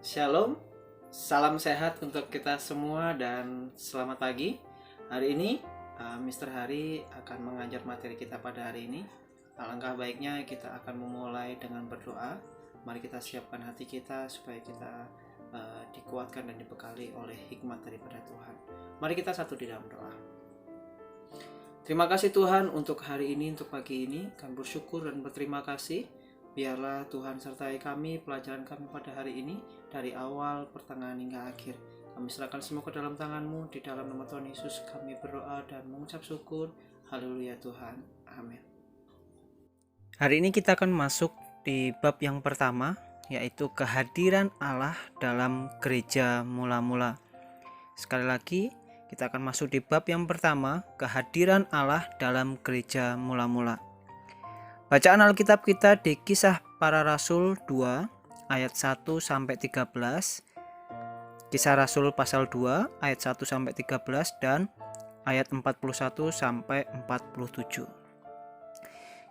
Shalom, salam sehat untuk kita semua dan selamat pagi. Hari ini Mr. Hari akan mengajar materi kita pada hari ini. Alangkah baiknya kita akan memulai dengan berdoa. Mari kita siapkan hati kita supaya kita dikuatkan dan dibekali oleh hikmat daripada Tuhan. Mari kita satu di dalam doa. Terima kasih Tuhan untuk hari ini, untuk pagi ini. Kami bersyukur dan berterima kasih. Biarlah Tuhan sertai kami, pelajaran kami pada hari ini, dari awal, pertengahan hingga akhir. Kami serahkan semua ke dalam tangan-Mu, di dalam nama Tuhan Yesus kami berdoa dan mengucap syukur. Haleluya Tuhan, amin. Hari ini kita akan masuk di bab yang pertama, yaitu kehadiran Allah dalam gereja mula-mula. Sekali lagi, kita akan masuk di bab yang pertama, kehadiran Allah dalam gereja mula-mula. Bacaan Alkitab kita di Kisah Para Rasul 2 ayat 1 sampai 13. Kisah Rasul pasal 2 ayat 1 sampai 13 dan ayat 41 sampai 47.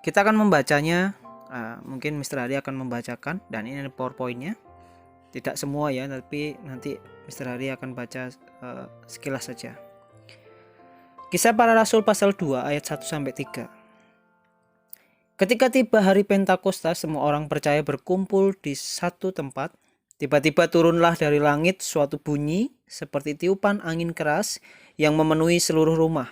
Kita akan membacanya, mungkin Mr. Hari akan membacakan, dan ini ada PowerPoint-nya. Tidak semua ya, tapi nanti Mr. Hari akan baca sekilas saja. Kisah Para Rasul pasal 2 ayat 1 sampai 3. Ketika tiba hari Pentakosta, semua orang percaya berkumpul di satu tempat. Tiba-tiba turunlah dari langit suatu bunyi seperti tiupan angin keras yang memenuhi seluruh rumah,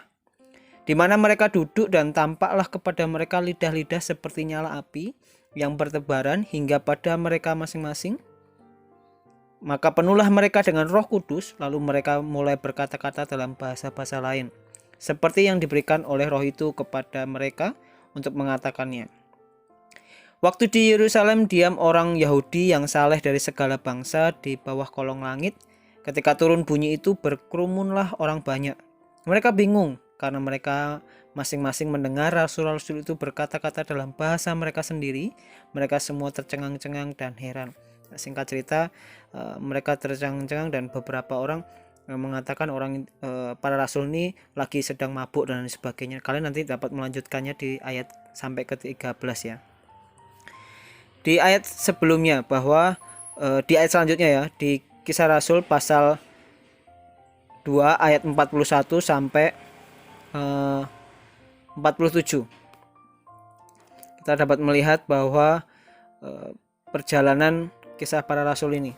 di mana mereka duduk, dan tampaklah kepada mereka lidah-lidah seperti nyala api yang bertebaran hingga pada mereka masing-masing. Maka penuhlah mereka dengan Roh Kudus, lalu mereka mulai berkata-kata dalam bahasa-bahasa lain, seperti yang diberikan oleh Roh itu kepada mereka untuk mengatakannya. Waktu di Yerusalem diam orang Yahudi yang saleh dari segala bangsa di bawah kolong langit. Ketika turun bunyi itu, berkerumunlah orang banyak. Mereka bingung karena mereka masing-masing mendengar rasul-rasul itu berkata-kata dalam bahasa mereka sendiri. Mereka semua tercengang-cengang dan heran. Singkat cerita, mereka tercengang-cengang dan beberapa orang mengatakan para rasul ini lagi sedang mabuk dan sebagainya. Kalian nanti dapat melanjutkannya di ayat sampai ke 13 ya. Di ayat sebelumnya, bahwa di ayat selanjutnya ya, di Kisah Rasul pasal 2 ayat 41 sampai 47. Kita dapat melihat bahwa perjalanan kisah para rasul ini.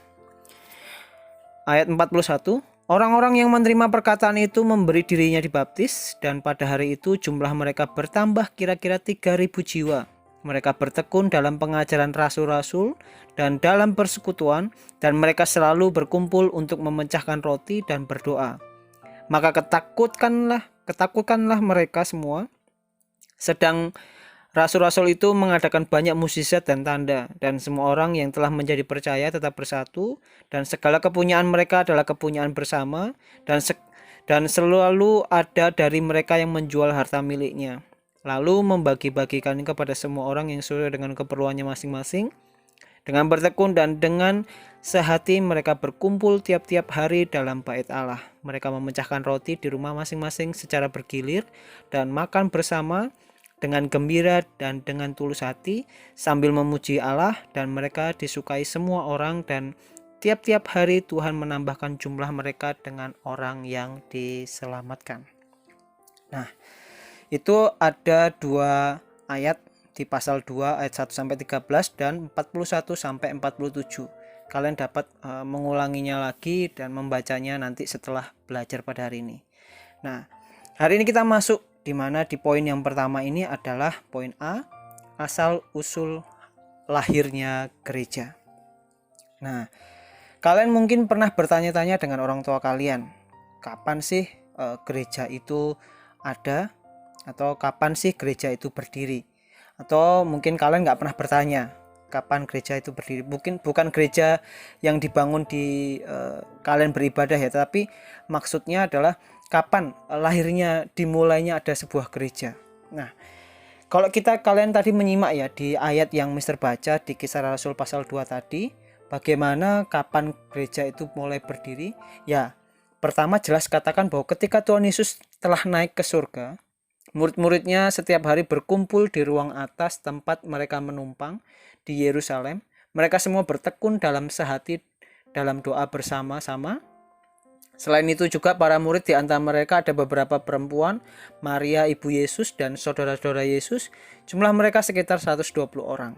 Ayat 41. Orang-orang yang menerima perkataan itu memberi dirinya dibaptis, dan pada hari itu jumlah mereka bertambah kira-kira 3.000 jiwa. Mereka bertekun dalam pengajaran rasul-rasul dan dalam persekutuan, dan mereka selalu berkumpul untuk memecahkan roti dan berdoa. Maka ketakutkanlah mereka semua. Sedang rasul-rasul itu mengadakan banyak mukjizat dan tanda, dan semua orang yang telah menjadi percaya tetap bersatu, dan segala kepunyaan mereka adalah kepunyaan bersama, dan selalu ada dari mereka yang menjual harta miliknya, lalu membagi-bagikan kepada semua orang yang sesuai dengan keperluannya masing-masing. Dengan bertekun dan dengan sehati mereka berkumpul tiap-tiap hari dalam bait Allah. Mereka memecahkan roti di rumah masing-masing secara bergilir dan makan bersama dengan gembira dan dengan tulus hati sambil memuji Allah, dan mereka disukai semua orang, dan tiap-tiap hari Tuhan menambahkan jumlah mereka dengan orang yang diselamatkan. Nah, itu ada 2 ayat di pasal 2 ayat 1 sampai 13 dan 41 sampai 47. Kalian dapat mengulanginya lagi dan membacanya nanti setelah belajar pada hari ini. Nah, hari ini kita masuk di mana di poin yang pertama ini adalah poin A, asal usul lahirnya gereja. Nah, kalian mungkin pernah bertanya-tanya dengan orang tua kalian, kapan sih gereja itu ada, atau kapan sih gereja itu berdiri? Atau mungkin kalian nggak pernah bertanya kapan gereja itu berdiri. Bukan gereja yang dibangun di kalian beribadah ya, tapi maksudnya adalah kapan lahirnya, dimulainya ada sebuah gereja. Nah, kalau kalian tadi menyimak ya di ayat yang Mister baca di Kisah Rasul pasal 2 tadi, bagaimana kapan gereja itu mulai berdiri? Ya, pertama jelas katakan bahwa ketika Tuhan Yesus telah naik ke surga, murid-muridnya setiap hari berkumpul di ruang atas tempat mereka menumpang, di Yerusalem. Mereka semua bertekun dalam sehati dalam doa bersama-sama. Selain itu juga para murid di antara mereka ada beberapa perempuan, Maria ibu Yesus dan saudara-saudara Yesus. Jumlah mereka sekitar 120 orang.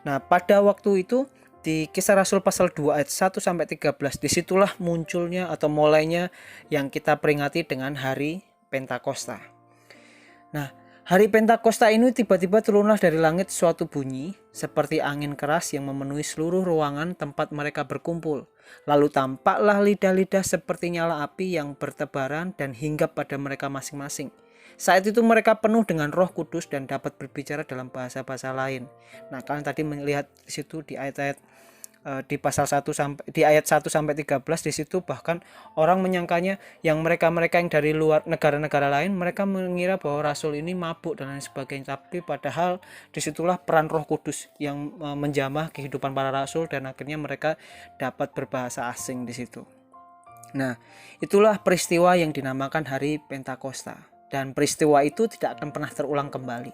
Nah, pada waktu itu di Kisah Rasul pasal 2 ayat 1 sampai 13, disitulah munculnya atau mulainya yang kita peringati dengan hari Pentakosta. Nah, hari Pentakosta ini tiba-tiba turunlah dari langit suatu bunyi seperti angin keras yang memenuhi seluruh ruangan tempat mereka berkumpul. Lalu tampaklah lidah-lidah seperti nyala api yang bertebaran dan hinggap pada mereka masing-masing. Saat itu mereka penuh dengan Roh Kudus dan dapat berbicara dalam bahasa-bahasa lain. Nah, kalian tadi melihat di situ di ayat-ayat di pasal 1 sampai di ayat 1 sampai 13, di situ bahkan orang menyangkanya yang mereka-mereka yang dari luar negara-negara lain, mereka mengira bahwa rasul ini mabuk dan lain sebagainya. Tapi padahal disitulah peran Roh Kudus yang menjamah kehidupan para rasul dan akhirnya mereka dapat berbahasa asing di situ. Nah, itulah peristiwa yang dinamakan hari Pentakosta, dan peristiwa itu tidak akan pernah terulang kembali.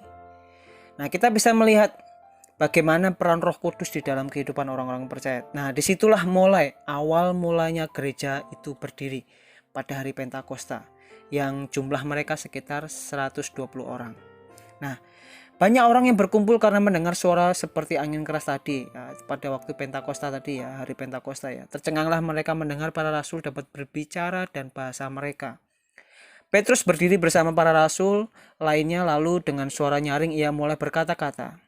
Nah, kita bisa melihat bagaimana peran Roh Kudus di dalam kehidupan orang-orang percaya. Nah, disitulah awal mulanya gereja itu berdiri pada hari Pentakosta, yang jumlah mereka sekitar 120 orang. Nah, banyak orang yang berkumpul karena mendengar suara seperti angin keras tadi ya, pada waktu Pentakosta tadi ya, hari Pentakosta ya. Tercenganglah mereka mendengar para rasul dapat berbicara dan bahasa mereka. Petrus berdiri bersama para rasul lainnya, lalu dengan suara nyaring ia mulai berkata-kata,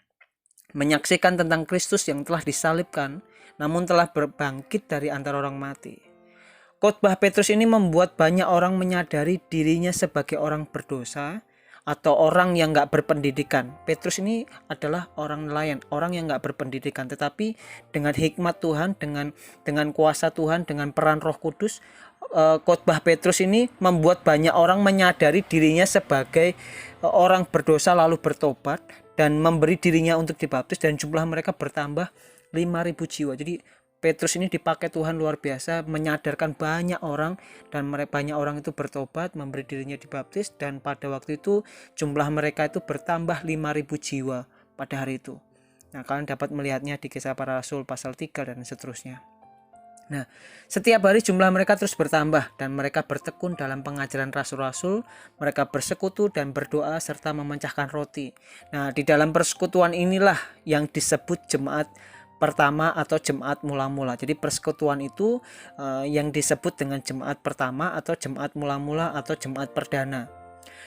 menyaksikan tentang Kristus yang telah disalibkan namun telah berbangkit dari antara orang mati. Khotbah Petrus ini membuat banyak orang menyadari dirinya sebagai orang berdosa atau orang yang gak berpendidikan. Petrus ini adalah orang nelayan, orang yang gak berpendidikan, tetapi dengan hikmat Tuhan, dengan kuasa Tuhan, dengan peran Roh Kudus, khotbah Petrus ini membuat banyak orang menyadari dirinya sebagai orang berdosa lalu bertobat dan memberi dirinya untuk dibaptis, dan jumlah mereka bertambah 5.000 jiwa. Jadi Petrus ini dipakai Tuhan luar biasa, menyadarkan banyak orang, dan banyak orang itu bertobat, memberi dirinya dibaptis, dan pada waktu itu jumlah mereka itu bertambah 5.000 jiwa pada hari itu. Nah, kalian dapat melihatnya di Kisah Para Rasul pasal 3 dan seterusnya. Nah, setiap hari jumlah mereka terus bertambah dan mereka bertekun dalam pengajaran rasul-rasul, mereka bersekutu dan berdoa serta memecahkan roti. Nah, di dalam persekutuan inilah yang disebut jemaat pertama atau jemaat mula-mula. Jadi persekutuan itu yang disebut dengan jemaat pertama atau jemaat mula-mula atau jemaat perdana.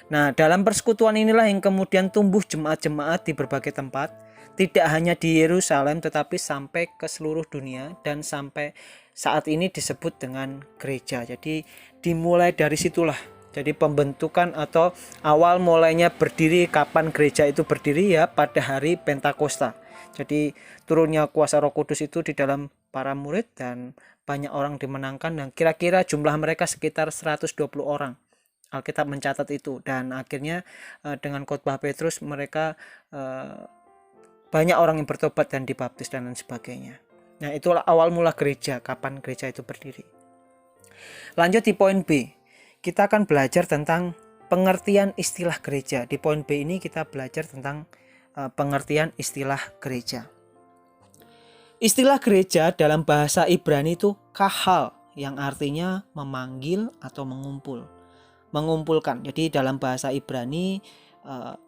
Nah, dalam persekutuan inilah yang kemudian tumbuh jemaat-jemaat di berbagai tempat, tidak hanya di Yerusalem tetapi sampai ke seluruh dunia, dan sampai saat ini disebut dengan gereja. Jadi dimulai dari situlah. Jadi pembentukan atau awal mulainya berdiri, kapan gereja itu berdiri ya pada hari Pentakosta. Jadi turunnya kuasa Roh Kudus itu di dalam para murid dan banyak orang dimenangkan, dan kira-kira jumlah mereka sekitar 120 orang. Alkitab mencatat itu, dan akhirnya dengan khotbah Petrus mereka banyak orang yang bertobat dan dibaptis dan lain sebagainya. Nah, itulah awal mula gereja, kapan gereja itu berdiri. Lanjut di poin B, kita akan belajar tentang pengertian istilah gereja. Di poin B ini kita belajar tentang pengertian istilah gereja. Istilah gereja dalam bahasa Ibrani itu kahal, yang artinya memanggil atau mengumpulkan. Jadi dalam bahasa Ibrani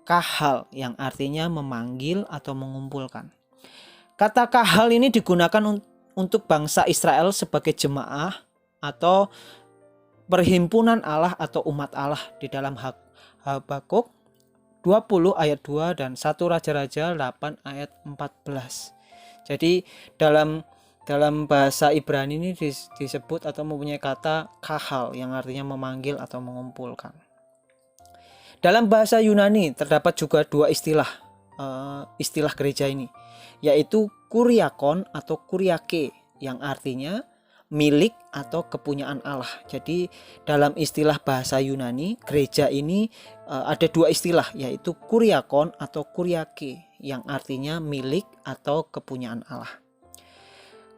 kahal yang artinya memanggil atau mengumpulkan. Kata kahal ini digunakan untuk bangsa Israel sebagai jemaah atau perhimpunan Allah atau umat Allah di dalam Habakuk 20 ayat 2 dan 1 Raja-Raja 8 ayat 14. Jadi dalam bahasa Ibrani ini disebut atau mempunyai kata kahal yang artinya memanggil atau mengumpulkan. Dalam bahasa Yunani terdapat juga dua istilah gereja ini, yaitu kuriakon atau kuriake yang artinya milik atau kepunyaan Allah. Jadi dalam istilah bahasa Yunani, gereja ini ada dua istilah, yaitu kuriakon atau kuriake yang artinya milik atau kepunyaan Allah.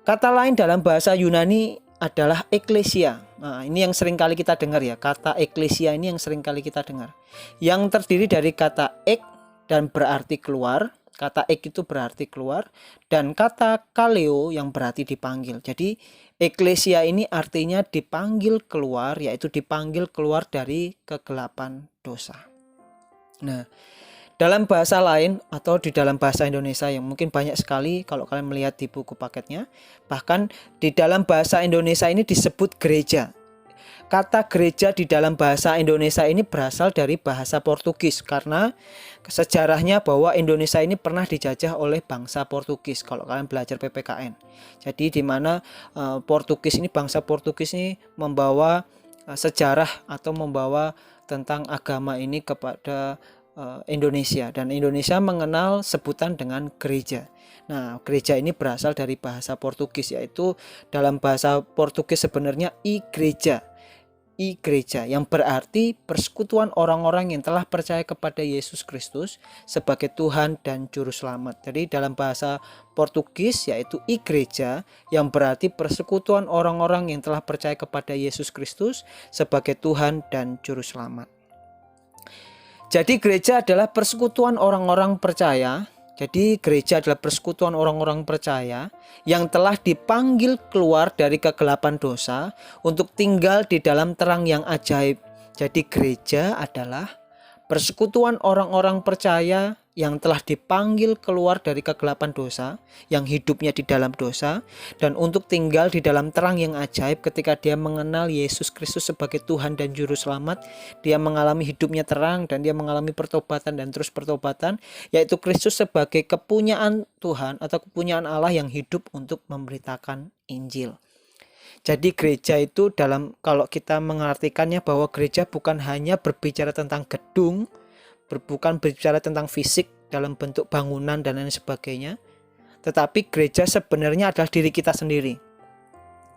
Kata lain dalam bahasa Yunani adalah eklesia. Nah, ini yang sering kali kita dengar ya, kata eklesia ini yang sering kali kita dengar, yang terdiri dari kata ek dan berarti keluar, Kata ek itu berarti keluar, dan kata kaleo yang berarti dipanggil. Jadi eklesia ini artinya dipanggil keluar, yaitu dipanggil keluar dari kegelapan dosa. Nah, dalam bahasa lain atau di dalam bahasa Indonesia yang mungkin banyak sekali kalau kalian melihat di buku paketnya, bahkan di dalam bahasa Indonesia ini disebut gereja. Kata gereja di dalam bahasa Indonesia ini berasal dari bahasa Portugis, karena sejarahnya bahwa Indonesia ini pernah dijajah oleh bangsa Portugis kalau kalian belajar PPKN. Jadi di mana Portugis ini, bangsa Portugis ini membawa sejarah atau membawa tentang agama ini kepada Indonesia, dan Indonesia mengenal sebutan dengan gereja. Nah, gereja ini berasal dari bahasa Portugis, yaitu dalam bahasa Portugis sebenarnya igreja yang berarti persekutuan orang-orang yang telah percaya kepada Yesus Kristus sebagai Tuhan dan Juru Selamat. Jadi dalam bahasa Portugis yaitu igreja yang berarti persekutuan orang-orang yang telah percaya kepada Yesus Kristus sebagai Tuhan dan Juru Selamat. Jadi gereja adalah persekutuan orang-orang percaya. Jadi gereja adalah persekutuan orang-orang percaya yang telah dipanggil keluar dari kegelapan dosa untuk tinggal di dalam terang yang ajaib. Jadi gereja adalah persekutuan orang-orang percaya yang telah dipanggil keluar dari kegelapan dosa, yang hidupnya di dalam dosa, dan untuk tinggal di dalam terang yang ajaib ketika dia mengenal Yesus Kristus sebagai Tuhan dan Juru Selamat. Dia mengalami hidupnya terang dan dia mengalami pertobatan dan terus pertobatan, yaitu Kristus sebagai kepunyaan Tuhan atau kepunyaan Allah yang hidup untuk memberitakan Injil. Jadi gereja itu kalau kita mengartikannya bahwa gereja bukan hanya berbicara tentang gedung, bukan berbicara tentang fisik dalam bentuk bangunan dan lain sebagainya, tetapi gereja sebenarnya adalah diri kita sendiri.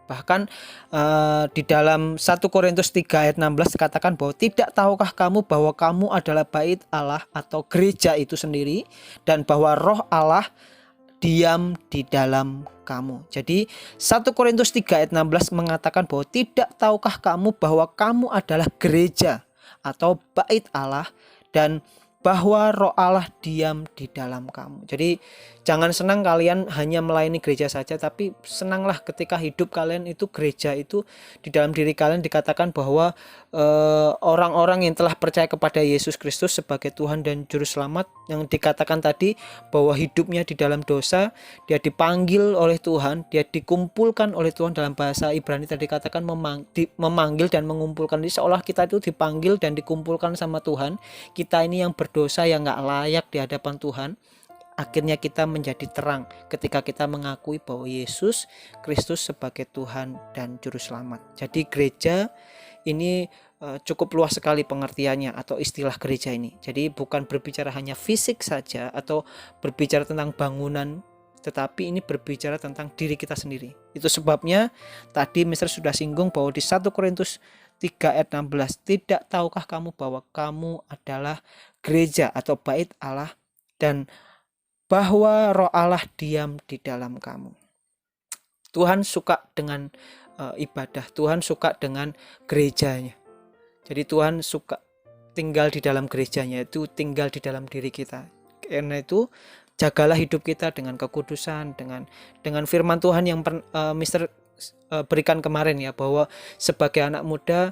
Bahkan di dalam 1 Korintus 3 ayat 16 katakan bahwa tidak tahukah kamu bahwa kamu adalah bait Allah atau gereja itu sendiri, dan bahwa roh Allah diam di dalam kamu. Jadi 1 Korintus 3 ayat 16 mengatakan bahwa tidak tahukah kamu bahwa kamu adalah gereja atau bait Allah, dan bahwa roh Allah diam di dalam kamu. Jadi jangan senang kalian hanya melayani gereja saja, tapi senanglah ketika hidup kalian itu gereja, itu di dalam diri kalian dikatakan bahwa orang-orang yang telah percaya kepada Yesus Kristus sebagai Tuhan dan Juru Selamat, yang dikatakan tadi bahwa hidupnya di dalam dosa, dia dipanggil oleh Tuhan, dia dikumpulkan oleh Tuhan. Dalam bahasa Ibrani tadi dikatakan memanggil dan mengumpulkan. Jadi seolah kita itu dipanggil dan dikumpulkan sama Tuhan. Kita ini yang berdosa, yang gak layak di hadapan Tuhan, akhirnya kita menjadi terang ketika kita mengakui bahwa Yesus Kristus sebagai Tuhan dan Juru Selamat. Jadi gereja ini cukup luas sekali pengertiannya atau istilah gereja ini. Jadi bukan berbicara hanya fisik saja atau berbicara tentang bangunan, tetapi ini berbicara tentang diri kita sendiri. Itu sebabnya tadi Mister sudah singgung bahwa di 1 Korintus 3 ayat 16, tidak tahukah kamu bahwa kamu adalah gereja atau bait Allah, dan bahwa roh Allah diam di dalam kamu. Tuhan suka dengan ibadah, Tuhan suka dengan gerejanya. Jadi Tuhan suka tinggal di dalam gerejanya, itu tinggal di dalam diri kita. Karena itu jagalah hidup kita dengan kekudusan, dengan firman Tuhan yang Mister berikan kemarin ya, bahwa sebagai anak muda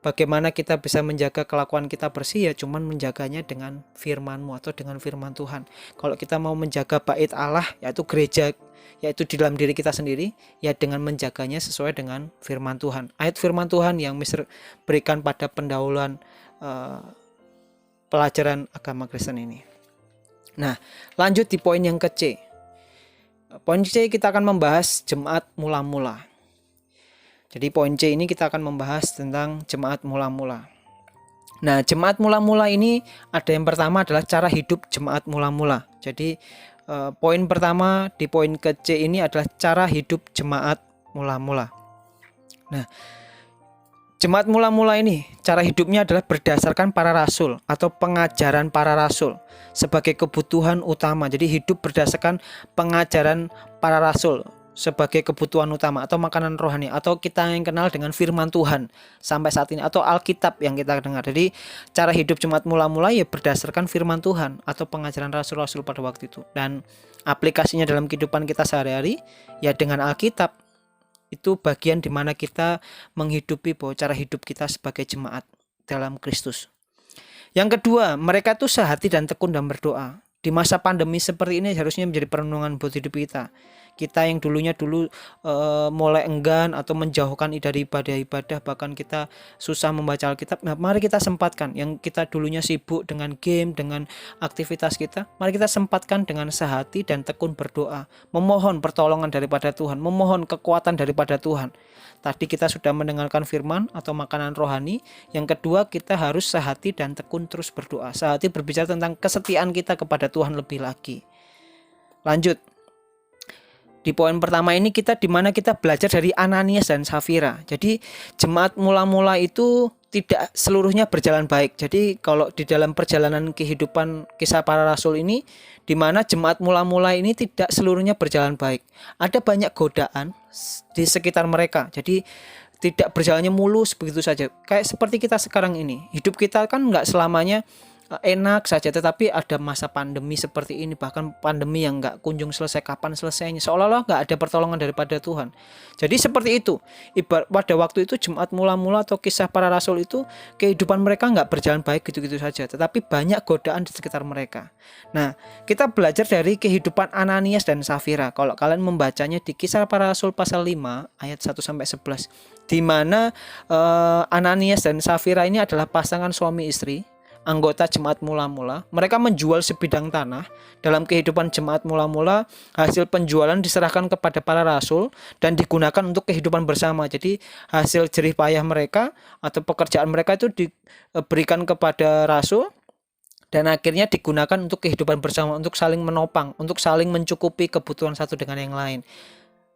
bagaimana kita bisa menjaga kelakuan kita bersih, ya cuman menjaganya dengan firman-Mu atau dengan firman Tuhan. Kalau kita mau menjaga bait Allah, yaitu gereja, yaitu di dalam diri kita sendiri, ya dengan menjaganya sesuai dengan firman Tuhan. Ayat firman Tuhan yang Mister berikan pada pendahuluan pelajaran agama Kristen ini. Nah, lanjut di poin yang ke-C. Poin C kita akan membahas jemaat mula-mula. Jadi poin C ini kita akan membahas tentang jemaat mula-mula. Nah, jemaat mula-mula ini ada yang pertama adalah cara hidup jemaat mula-mula. Jadi poin pertama di poin ke-C ini adalah cara hidup jemaat mula-mula. Nah, jemaat mula-mula ini cara hidupnya adalah berdasarkan para rasul atau pengajaran para rasul sebagai kebutuhan utama. Jadi hidup berdasarkan pengajaran para rasul. sebagai kebutuhan utama atau makanan rohani, atau kita yang kenal dengan firman Tuhan sampai saat ini, atau Alkitab yang kita dengar. Jadi cara hidup jemaat mula-mula ya berdasarkan firman Tuhan atau pengajaran rasul-rasul pada waktu itu, dan aplikasinya dalam kehidupan kita sehari-hari ya dengan Alkitab. Itu bagian dimana kita menghidupi bahwa cara hidup kita sebagai jemaat dalam Kristus. Yang kedua, mereka tuh sehati dan tekun dan berdoa. Di masa pandemi seperti ini harusnya menjadi perenungan buat hidup kita. Kita yang dulunya mulai enggan atau menjauhkan dari ibadah-ibadah, bahkan kita susah membaca Alkitab. Nah, mari kita sempatkan yang kita dulunya sibuk dengan game, dengan aktivitas kita. Mari kita sempatkan dengan sehati dan tekun berdoa, memohon pertolongan daripada Tuhan, memohon kekuatan daripada Tuhan. Tadi kita sudah mendengarkan firman atau makanan rohani. Yang kedua, kita harus sehati dan tekun terus berdoa. Sehati berbicara tentang kesetiaan kita kepada Tuhan lebih lagi. Lanjut. Di poin pertama ini dimana kita belajar dari Ananias dan Safira. Jadi jemaat mula-mula itu tidak seluruhnya berjalan baik. Jadi kalau di dalam perjalanan kehidupan kisah para rasul ini, dimana jemaat mula-mula ini tidak seluruhnya berjalan baik. Ada banyak godaan di sekitar mereka. Jadi tidak berjalannya mulus begitu saja. Kayak seperti kita sekarang ini. Hidup kita kan nggak selamanya enak saja, tetapi ada masa pandemi seperti ini, bahkan pandemi yang nggak kunjung selesai, kapan selesainya, seolah-olah nggak ada pertolongan daripada Tuhan. Jadi seperti itu, pada waktu itu jemaat mula-mula atau kisah para rasul itu kehidupan mereka nggak berjalan baik gitu-gitu saja, tetapi banyak godaan di sekitar mereka. Nah, kita belajar dari kehidupan Ananias dan Safira. Kalau kalian membacanya di kisah para rasul pasal 5 ayat 1-11, di mana Ananias dan Safira ini adalah pasangan suami istri, anggota jemaat mula-mula. Mereka menjual sebidang tanah. Dalam kehidupan jemaat mula-mula, hasil penjualan diserahkan kepada para rasul dan digunakan untuk kehidupan bersama. Jadi hasil jerih payah mereka atau pekerjaan mereka itu diberikan kepada rasul dan akhirnya digunakan untuk kehidupan bersama, untuk saling menopang, untuk saling mencukupi kebutuhan satu dengan yang lain.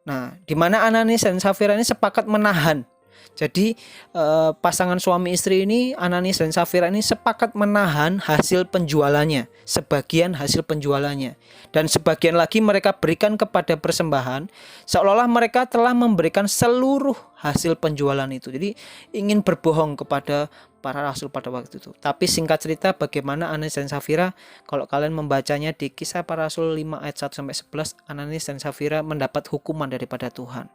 Nah, di mana Ananias dan Safira ini sepakat menahan. Jadi pasangan suami istri ini, Ananias dan Safira ini sepakat menahan hasil penjualannya, sebagian hasil penjualannya, dan sebagian lagi mereka berikan kepada persembahan, seolah-olah mereka telah memberikan seluruh hasil penjualan itu. Jadi ingin berbohong kepada para rasul pada waktu itu. Tapi singkat cerita bagaimana Ananias dan Safira, kalau kalian membacanya di kisah para rasul 5 ayat 1-11, Ananias dan Safira mendapat hukuman daripada Tuhan.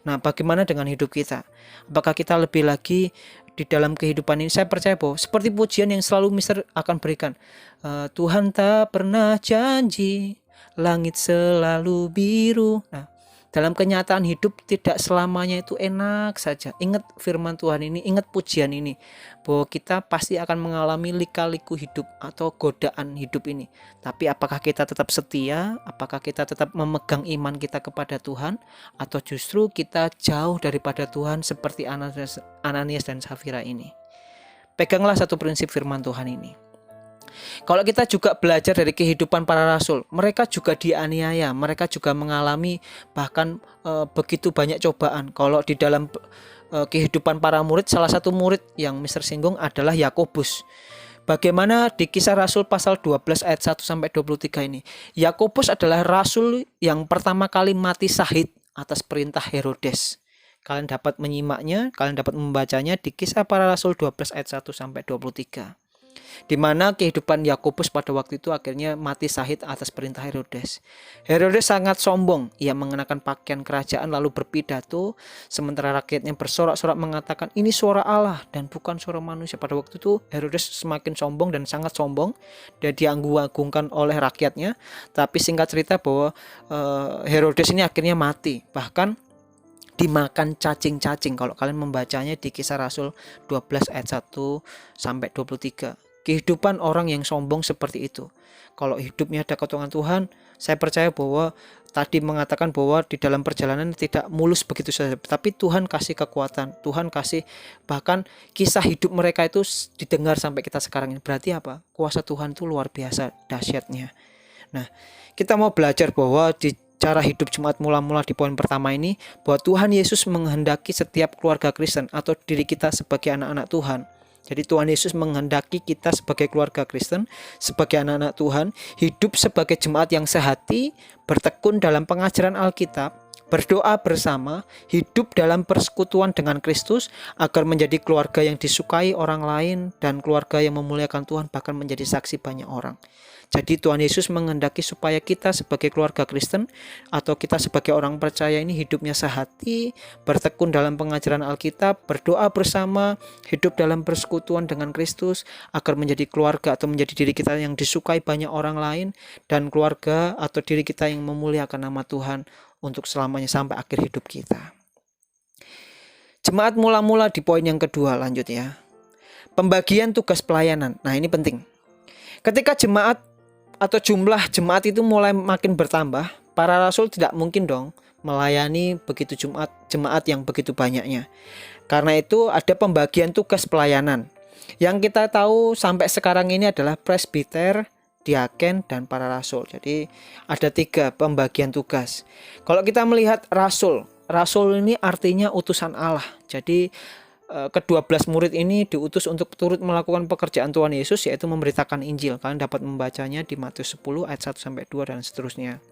Nah, bagaimana dengan hidup kita? Apakah kita lebih lagi di dalam kehidupan ini? Saya percaya bahwa seperti pujian yang selalu Mister akan berikan, Tuhan tak pernah janji, langit selalu biru. Nah, dalam kenyataan hidup tidak selamanya itu enak saja. Ingat firman Tuhan ini, ingat pujian ini, bahwa kita pasti akan mengalami lika-liku hidup atau godaan hidup ini. Tapi apakah kita tetap setia? Apakah kita tetap memegang iman kita kepada Tuhan? Atau justru kita jauh daripada Tuhan seperti Ananias dan Safira ini? Peganglah satu prinsip firman Tuhan ini. Kalau kita juga belajar dari kehidupan para rasul, mereka juga dianiaya, mereka juga mengalami bahkan begitu banyak cobaan. Kalau di dalam kehidupan para murid, salah satu murid yang Mister singgung adalah Yakobus. Bagaimana di kisah rasul pasal 12 ayat 1-23 ini, Yakobus adalah rasul yang pertama kali mati syahid atas perintah Herodes. Kalian dapat menyimaknya, kalian dapat membacanya di kisah para rasul 12 ayat 1-23. Di mana kehidupan Yakobus pada waktu itu akhirnya mati syahid atas perintah Herodes. Herodes sangat sombong, ia mengenakan pakaian kerajaan lalu berpidato, sementara rakyatnya bersorak-sorak mengatakan ini suara Allah dan bukan suara manusia. Pada waktu itu Herodes semakin sombong dan sangat sombong, dan diagung-agungkan oleh rakyatnya. Tapi singkat cerita bahwa Herodes ini akhirnya mati, bahkan dimakan cacing-cacing. Kalau kalian membacanya di kisah rasul 12 ayat 1-23. Kehidupan orang yang sombong seperti itu. Kalau hidupnya ada ketuhanan Tuhan, saya percaya bahwa tadi mengatakan bahwa di dalam perjalanan tidak mulus begitu saja, tapi Tuhan kasih kekuatan, Tuhan kasih, bahkan kisah hidup mereka itu didengar sampai kita sekarang ini. Berarti apa? Kuasa Tuhan itu luar biasa dahsyatnya. Nah, kita mau belajar bahwa di cara hidup jemaat mula-mula di poin pertama ini, bahwa Tuhan Yesus menghendaki setiap keluarga Kristen atau diri kita sebagai anak-anak Tuhan. Jadi Tuhan Yesus menghendaki kita sebagai keluarga Kristen, sebagai anak-anak Tuhan, hidup sebagai jemaat yang sehati, bertekun dalam pengajaran Alkitab, berdoa bersama, hidup dalam persekutuan dengan Kristus agar menjadi keluarga yang disukai orang lain dan keluarga yang memuliakan Tuhan, bahkan menjadi saksi banyak orang. Jadi Tuhan Yesus menghendaki supaya kita sebagai keluarga Kristen atau kita sebagai orang percaya ini hidupnya sehati, bertekun dalam pengajaran Alkitab, berdoa bersama, hidup dalam persekutuan dengan Kristus agar menjadi keluarga atau menjadi diri kita yang disukai banyak orang lain, dan keluarga atau diri kita yang memuliakan nama Tuhan untuk selamanya sampai akhir hidup kita. Jemaat mula-mula di poin yang kedua, lanjut ya. Pembagian tugas pelayanan. Nah, ini penting. Ketika jemaat atau jumlah jemaat itu mulai makin bertambah, para rasul tidak mungkin dong melayani begitu jemaat yang begitu banyaknya. Karena itu ada pembagian tugas pelayanan. Yang kita tahu sampai sekarang ini adalah presbiter, diaken, dan para rasul. Jadi ada 3 pembagian tugas. Kalau kita melihat rasul ini artinya utusan Allah. Jadi ke-12 murid ini diutus untuk turut melakukan pekerjaan Tuhan Yesus, yaitu memberitakan Injil. Kalian dapat membacanya di Matius 10 ayat 1-2 dan seterusnya.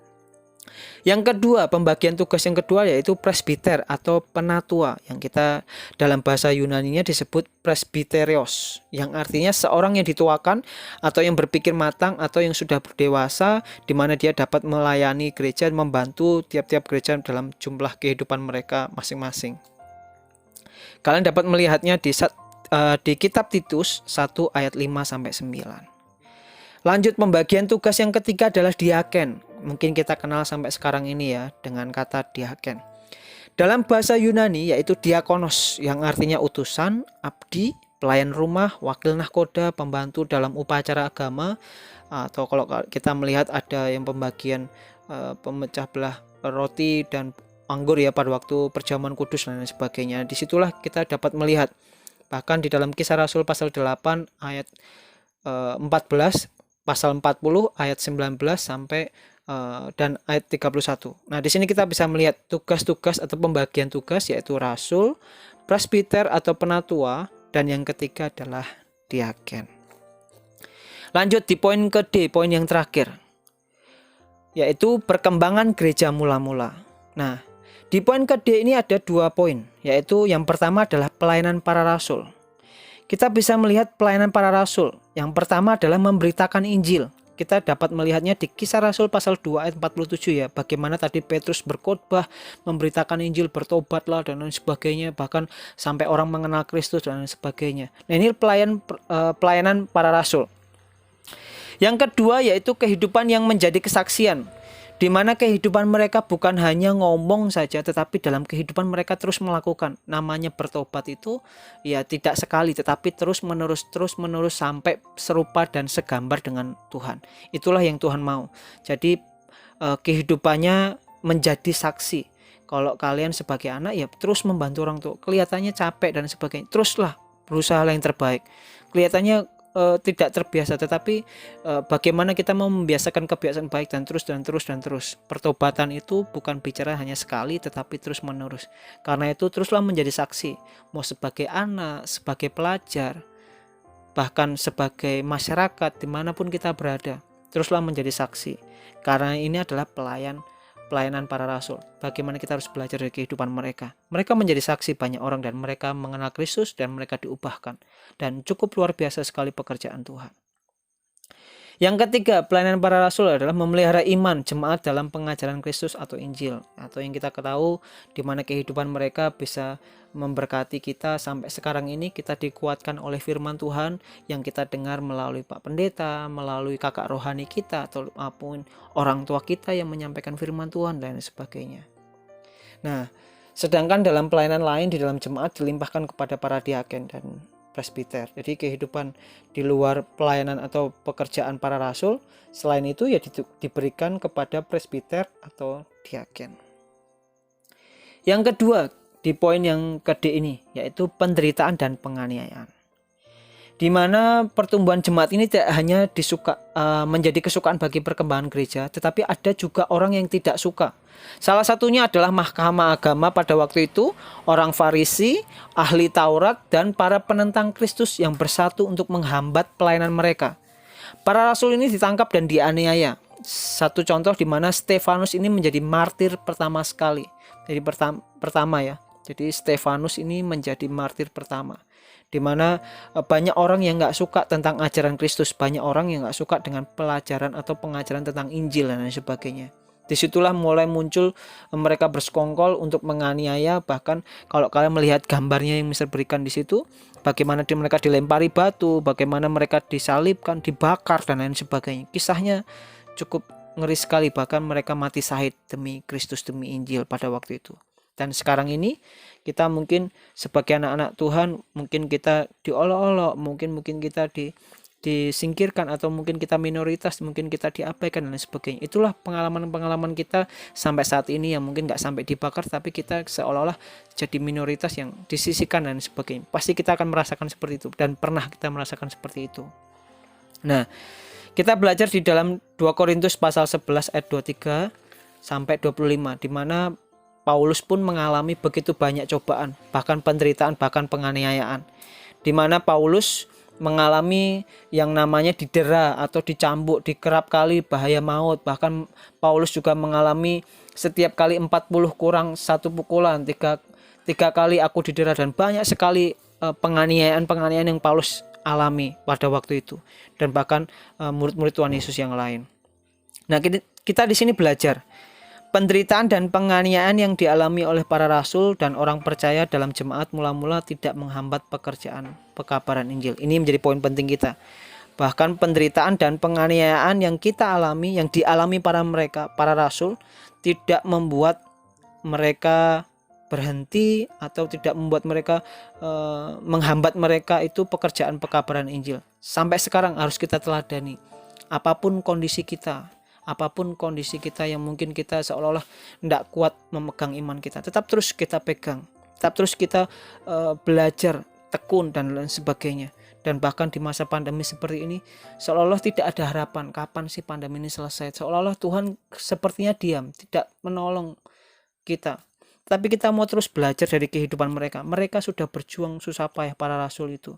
Yang kedua, pembagian tugas yang kedua yaitu presbiter atau penatua, yang kita dalam bahasa Yunaninya disebut presbiterios, yang artinya seorang yang dituakan atau yang berpikir matang atau yang sudah berdewasa, di mana dia dapat melayani gereja, membantu tiap-tiap gereja dalam jumlah kehidupan mereka masing-masing. Kalian dapat melihatnya di kitab Titus 1 ayat 5-9. Lanjut, pembagian tugas yang ketiga adalah diaken. Mungkin kita kenal sampai sekarang ini ya dengan kata diaken. Dalam bahasa Yunani yaitu diakonos, yang artinya utusan, abdi, pelayan rumah, wakil nahkoda, pembantu dalam upacara agama. Atau kalau kita melihat ada yang pembagian pemecah belah roti dan anggur ya pada waktu perjamuan kudus dan lain sebagainya. Disitulah kita dapat melihat, bahkan di dalam Kisah Rasul pasal 8 ayat 14, pasal 40 ayat 19 sampai dan ayat 31. Nah, di sini kita bisa melihat tugas-tugas atau pembagian tugas yaitu rasul, presbiter atau penatua, dan yang ketiga adalah diaken. Lanjut di poin ke D, poin yang terakhir, yaitu perkembangan gereja mula-mula. Nah, di poin ke D ini ada 2 poin, yaitu yang pertama adalah pelayanan para rasul. Kita bisa melihat pelayanan para rasul. Yang pertama adalah memberitakan Injil. Kita dapat melihatnya di Kisah Rasul pasal 2 ayat 47 ya. Bagaimana tadi Petrus berkhotbah, memberitakan Injil, bertobatlah dan lain sebagainya, bahkan sampai orang mengenal Kristus dan lain sebagainya. Nah, ini pelayanan para rasul. Yang kedua yaitu kehidupan yang menjadi kesaksian, di mana kehidupan mereka bukan hanya ngomong saja, tetapi dalam kehidupan mereka terus melakukan. Namanya bertobat itu ya tidak sekali, tetapi terus menerus sampai serupa dan segambar dengan Tuhan. Itulah yang Tuhan mau. Jadi kehidupannya menjadi saksi. Kalau kalian sebagai anak ya terus membantu orang tua. Kelihatannya capek dan sebagainya, teruslah berusaha yang terbaik. Kelihatannya tidak terbiasa, tetapi bagaimana kita mau membiasakan kebiasaan baik dan terus. Pertobatan itu bukan bicara hanya sekali, tetapi terus menerus. Karena itu teruslah menjadi saksi, mau sebagai anak, sebagai pelajar, bahkan sebagai masyarakat dimanapun kita berada, teruslah menjadi saksi. Karena ini adalah pelayanan para rasul. Bagaimana kita harus belajar dari kehidupan mereka. Mereka menjadi saksi banyak orang dan mereka mengenal Kristus dan mereka diubahkan. Dan cukup luar biasa sekali pekerjaan Tuhan. Yang ketiga, pelayanan para rasul adalah memelihara iman jemaat dalam pengajaran Kristus atau Injil, atau yang kita ketahui di mana kehidupan mereka bisa memberkati kita sampai sekarang ini. Kita dikuatkan oleh firman Tuhan yang kita dengar melalui Pak Pendeta, melalui kakak rohani kita, atau apapun orang tua kita yang menyampaikan firman Tuhan dan sebagainya. Nah, sedangkan dalam pelayanan lain di dalam jemaat dilimpahkan kepada para diaken dan presbiter. Jadi kehidupan di luar pelayanan atau pekerjaan para rasul, selain itu ya diberikan kepada presbiter atau diaken. Yang kedua, di poin yang ke D ini, yaitu penderitaan dan penganiayaan. Di mana pertumbuhan jemaat ini tidak hanya menjadi kesukaan bagi perkembangan gereja, tetapi ada juga orang yang tidak suka. Salah satunya adalah mahkamah agama pada waktu itu, orang Farisi, ahli Taurat, dan para penentang Kristus yang bersatu untuk menghambat pelayanan mereka. Para rasul ini ditangkap dan dianiaya. satu contoh di mana Stefanus ini menjadi martir pertama sekali. Jadi pertama ya. Jadi Stefanus ini menjadi martir pertama, di mana banyak orang yang nggak suka tentang ajaran Kristus, banyak orang yang nggak suka dengan pelajaran atau pengajaran tentang Injil dan lain sebagainya. Disitulah mulai muncul mereka bersekongkol untuk menganiaya. Bahkan kalau kalian melihat gambarnya yang Mister berikan di situ, bagaimana mereka dilempari batu, bagaimana mereka disalibkan, dibakar dan lain sebagainya. Kisahnya cukup ngeri sekali, bahkan mereka mati syahid demi Kristus, demi Injil pada waktu itu. Dan sekarang ini kita mungkin sebagai anak-anak Tuhan, mungkin kita diolok-olok, mungkin kita disingkirkan, atau mungkin kita minoritas, mungkin kita diabaikan dan lain sebagainya. Itulah pengalaman-pengalaman kita sampai saat ini yang mungkin gak sampai dibakar, tapi kita seolah-olah jadi minoritas yang disisihkan dan sebagainya. Pasti kita akan merasakan seperti itu, dan pernah kita merasakan seperti itu. Nah, kita belajar di dalam 2 Korintus pasal 11 ayat 23 sampai 25, di mana Paulus pun mengalami begitu banyak cobaan, bahkan penderitaan, bahkan penganiayaan, di mana Paulus mengalami yang namanya didera atau dicambuk, dikerap kali bahaya maut. Bahkan Paulus juga mengalami setiap kali 40 kurang 1 pukulan, tiga kali aku didera, dan banyak sekali penganiayaan yang Paulus alami pada waktu itu, dan bahkan murid-murid Tuhan Yesus yang lain. Nah, kita di sini belajar penderitaan dan penganiayaan yang dialami oleh para rasul dan orang percaya dalam jemaat mula-mula tidak menghambat pekerjaan pekabaran Injil. Ini menjadi poin penting kita. Bahkan penderitaan dan penganiayaan yang kita alami, yang dialami para rasul, tidak membuat mereka berhenti atau tidak membuat mereka menghambat mereka itu pekerjaan pekabaran Injil. Sampai sekarang harus kita teladani. Apapun kondisi kita yang mungkin kita seolah-olah tidak kuat memegang iman kita, tetap terus kita pegang, tetap terus kita belajar, tekun dan lain sebagainya. Dan bahkan di masa pandemi seperti ini, seolah-olah tidak ada harapan, kapan sih pandemi ini selesai. Seolah-olah Tuhan sepertinya diam, tidak menolong kita. Tapi kita mau terus belajar dari kehidupan mereka. Mereka sudah berjuang susah payah, para rasul itu.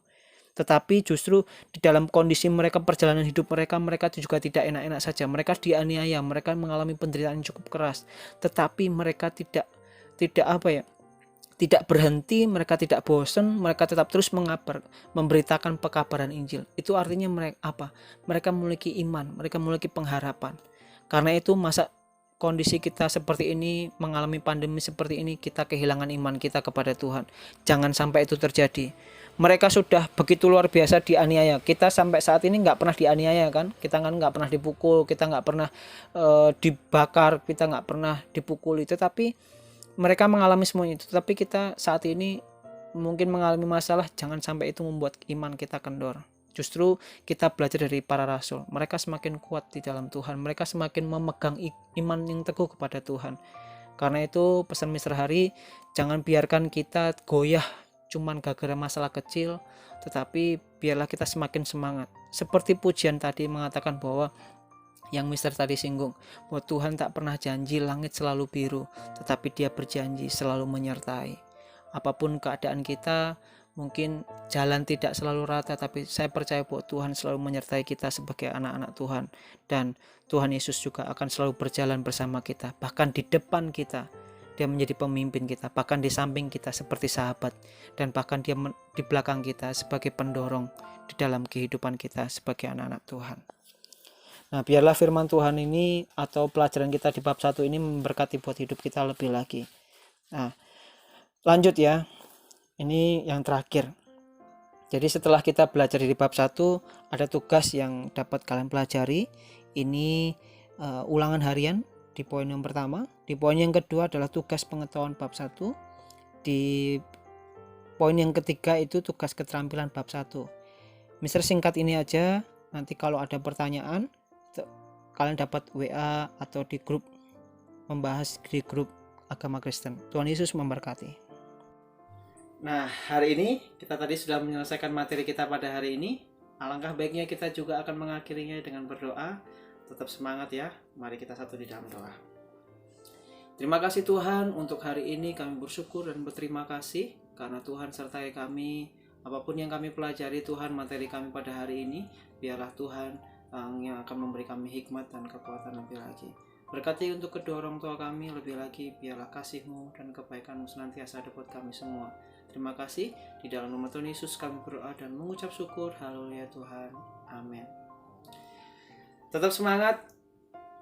Tetapi justru di dalam kondisi mereka, perjalanan hidup mereka juga tidak enak-enak saja. Mereka dianiaya, mereka mengalami penderitaan yang cukup keras. Tetapi mereka tidak berhenti, mereka tidak bosan, mereka tetap terus memberitakan pekabaran Injil. Itu artinya mereka memiliki iman, mereka memiliki pengharapan. Karena itu masa kondisi kita seperti ini, mengalami pandemi seperti ini, kita kehilangan iman kita kepada Tuhan. Jangan sampai itu terjadi. Mereka sudah begitu luar biasa dianiaya. Kita sampai saat ini nggak pernah dianiaya kan? Kita kan nggak pernah dipukul, kita nggak pernah dibakar, kita nggak pernah dipukuli. Tetapi mereka mengalami semuanya itu. Tetapi kita saat ini mungkin mengalami masalah. Jangan sampai itu membuat iman kita kendor. Justru kita belajar dari para rasul. Mereka semakin kuat di dalam Tuhan. Mereka semakin memegang iman yang teguh kepada Tuhan. Karena itu pesan Mister Hari, jangan biarkan kita goyah cuman gara-gara masalah kecil, tetapi biarlah kita semakin semangat. Seperti pujian tadi mengatakan bahwa yang Mister tadi singgung, bahwa Tuhan tak pernah janji langit selalu biru, tetapi Dia berjanji selalu menyertai. Apapun keadaan kita, mungkin jalan tidak selalu rata, tapi saya percaya bahwa Tuhan selalu menyertai kita sebagai anak-anak Tuhan, dan Tuhan Yesus juga akan selalu berjalan bersama kita, bahkan di depan kita. Dia menjadi pemimpin kita, bahkan di samping kita seperti sahabat, dan bahkan Dia di belakang kita sebagai pendorong di dalam kehidupan kita sebagai anak-anak Tuhan. Nah, biarlah firman Tuhan ini atau pelajaran kita di bab 1 ini memberkati buat hidup kita lebih lagi. Nah, lanjut ya. Ini yang terakhir. Jadi setelah kita belajar di bab 1, ada tugas yang dapat kalian pelajari. Ini ulangan harian di poin yang pertama. Di poin yang kedua adalah tugas pengetahuan bab 1. Di poin yang ketiga itu tugas keterampilan bab 1. Mister singkat ini aja. Nanti kalau ada pertanyaan, kalian dapat WA atau di grup, membahas di grup agama Kristen. Tuhan Yesus memberkati. Nah, hari ini kita tadi sudah menyelesaikan materi kita pada hari ini. Alangkah baiknya kita juga akan mengakhirinya dengan berdoa. Tetap semangat ya. Mari kita satu di dalam doa. Terima kasih Tuhan, untuk hari ini kami bersyukur dan berterima kasih karena Tuhan sertai kami. Apapun yang kami pelajari Tuhan, materi kami pada hari ini, biarlah Tuhan yang akan memberi kami hikmat dan kekuatan lebih lagi. Berkati untuk kedua orang tua kami lebih lagi, biarlah kasih-Mu dan kebaikan-Mu senantiasa ada buat kami semua. Terima kasih, di dalam nama Tuhan Yesus kami berdoa dan mengucap syukur. Haleluya Tuhan, amin. Tetap semangat,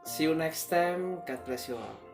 see you next time, God bless you all.